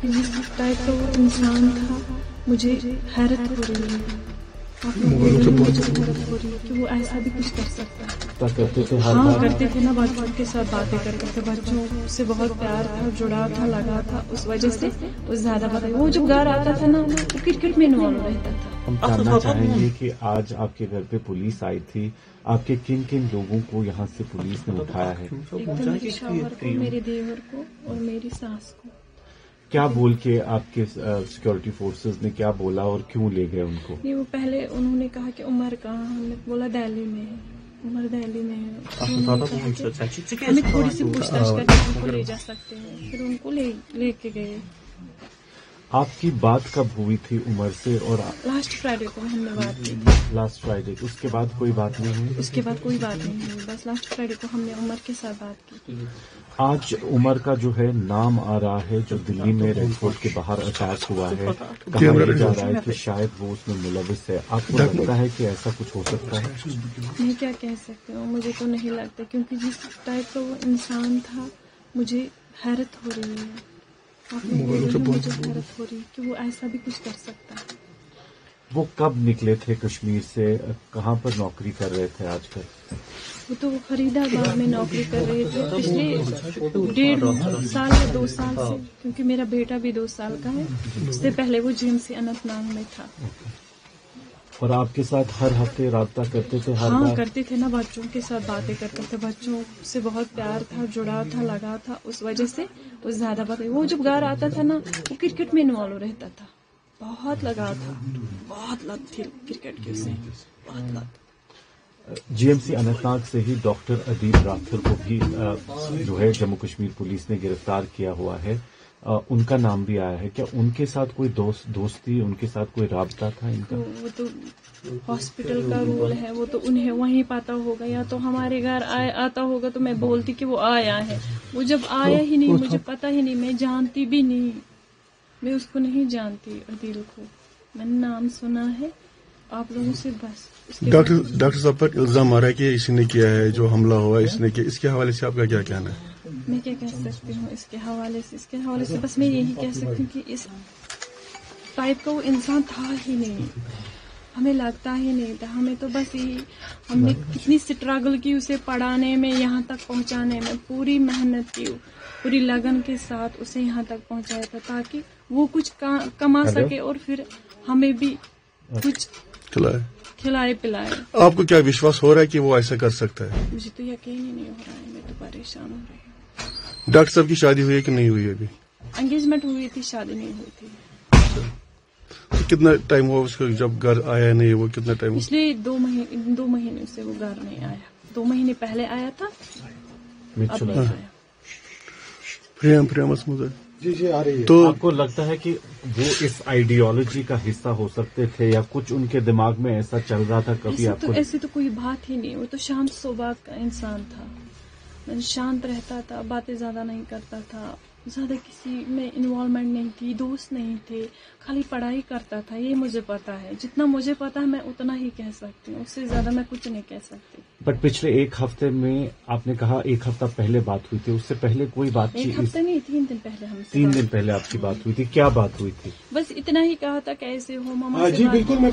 क्योंकि जिस टाइप का वो इंसान था मुझे हैरत हो रही है। मुझे हैरत हो रही है कि वो ऐसा भी कुछ कर सकता है। करते थे हाँ करते थे ना, बच्चों के साथ बातें करते थे, बच्चों से बहुत प्यार था, जुड़ा था, लगा था, उस वजह से वो ज्यादा बताया। वो जब घर आता था ना वो क्रिकेट में इन्वॉल्व रहता था। हम जानना चाहेंगे कि आज आपके घर पे पुलिस आई थी, आपके किन किन लोगों को यहाँ से पुलिस ने उठाया है? एक तो मेरे शौहर को, मेरे देवर को और मेरी सास को। क्या बोल के आपके सिक्योरिटी फोर्सेस ने क्या बोला और क्यों ले गए उनको? नहीं, वो पहले उन्होंने कहा कि उमर कहाँ, हमने बोला दिल्ली में है, उमर दिल्ली में है। हमें थोड़ी सी पूछताछ करके उनको ले जा सकते हैं, फिर उनको लेके गए। आपकी बात कब हुई थी उमर से? और लास्ट फ्राइडे को हमने बात की थी। लास्ट फ्राइडे, उसके बाद कोई बात नहीं हुई? उसके बाद कोई बात नहीं हुई, बस लास्ट फ्राइडे को हमने उमर के साथ बात की। आज उमर का जो है नाम आ रहा है, जो दिल्ली में रेड फोर्ट के बाहर अटैक हुआ है, कहा जा रहा है कि शायद वो उसमें मुलविस है। आपको लगता है कि ऐसा कुछ हो सकता है? मैं क्या कह सकती हूँ, मुझे तो नहीं लगता, क्योंकि जिस टाइप का वो इंसान था मुझे हैरत हो रही है। मुझे हैरत हो रही है कि वो ऐसा भी कुछ कर सकता है। वो कब निकले थे कश्मीर से? कहाँ पर नौकरी कर रहे थे आजकल? वो तो फरीदाबाद में नौकरी कर रहे थे पिछले 1.5 साल या 2 साल से, क्योंकि मेरा बेटा भी 2 साल का है। उससे पहले वो GMC अनंतनाग में था। और आपके साथ हर हफ्ते राब्ता करते थे? हाँ करते थे ना, बच्चों के साथ बातें करते थे, बच्चों से बहुत प्यार था, जुड़ा था, लगा था, उस वजह से वो ज्यादा बताया। वो जब घर आता था ना वो क्रिकेट में इन्वॉल्व रहता था, बहुत लगा था, बहुत लत थी क्रिकेट की उसे, बहुत लत। GMC अनंतनाग से ही डॉक्टर अदीब राठौर को भी जो है जम्मू कश्मीर पुलिस ने गिरफ्तार किया हुआ है। उनका नाम भी आया है। क्या उनके साथ कोई दोस्ती, उनके साथ कोई राब्ता था इनका? वो तो हॉस्पिटल का रूल है, वो तो उन्हें वहीं पता होगा, या तो हमारे घर आता होगा तो मैं बोलती कि वो आया है। वो जब आया ही नहीं, मुझे पता ही नहीं, मैं जानती भी नहीं, मैं उसको नहीं जानती अदील को, मैंने नाम सुना है आप लोगों से बस। डॉक्टर साहब पर इल्जाम आ रहा है कि इसी ने किया है, जो हमला हुआ इसने किया। इसके हवाले से आपका क्या कहना है? मैं क्या कह सकती हूँ इसके हवाले से बस मैं यही कह सकती हूँ कि इस टाइप का वो इंसान था ही नहीं, हमें लगता ही नहीं था। हमें तो बस यही, हमने कितनी स्ट्रगल की उसे पढ़ाने में, यहाँ तक पहुँचाने में, पूरी मेहनत की, पूरी लगन के साथ उसे यहाँ तक पहुँचाया था ताकि वो कुछ कमा सके और फिर हमें भी कुछ खिलाए पिलाए। आपको क्या विश्वास हो रहा है कि वो ऐसा कर सकता है? मुझे तो यकीन ही नहीं हो रहा है, मैं तो परेशान हो रही हूँ। डॉक्टर साहब की शादी हुई है कि नहीं हुई है? अभी एंगेजमेंट हुई थी, शादी नहीं हुई थी। तो कितना टाइम हुआ उसको जब घर आया नहीं? वो कितना टाइम? पिछले 2 महीने से वो घर नहीं आया। 2 महीने पहले आया था, अब नहीं आया। प्रियम जी आ रही है। तो आपको लगता है कि वो इस आइडियोलॉजी का हिस्सा हो सकते थे, या कुछ उनके दिमाग में ऐसा चल रहा था कभी? आपको ऐसे तो कोई बात ही नहीं, वो तो शांत स्वभाव का इंसान था, शांत रहता था, बातें ज्यादा नहीं करता था, ज्यादा किसी में इन्वॉल्वमेंट नहीं थी, दोस्त नहीं थे, खाली पढ़ाई करता था। ये मुझे पता है, जितना मुझे पता है मैं उतना ही कह सकती हूँ, उससे ज्यादा मैं कुछ नहीं कह सकती। बट पिछले 1 हफ्ते में आपने कहा 1 हफ्ता पहले बात हुई थी, उससे पहले कोई बात? 1 हफ्ता नहीं, 3 दिन पहले हमसे। 3 दिन पहले आपकी बात हुई थी। क्या बात हुई थी? बस इतना ही कहा था, कैसे हो मामा? जी बिल्कुल, मैं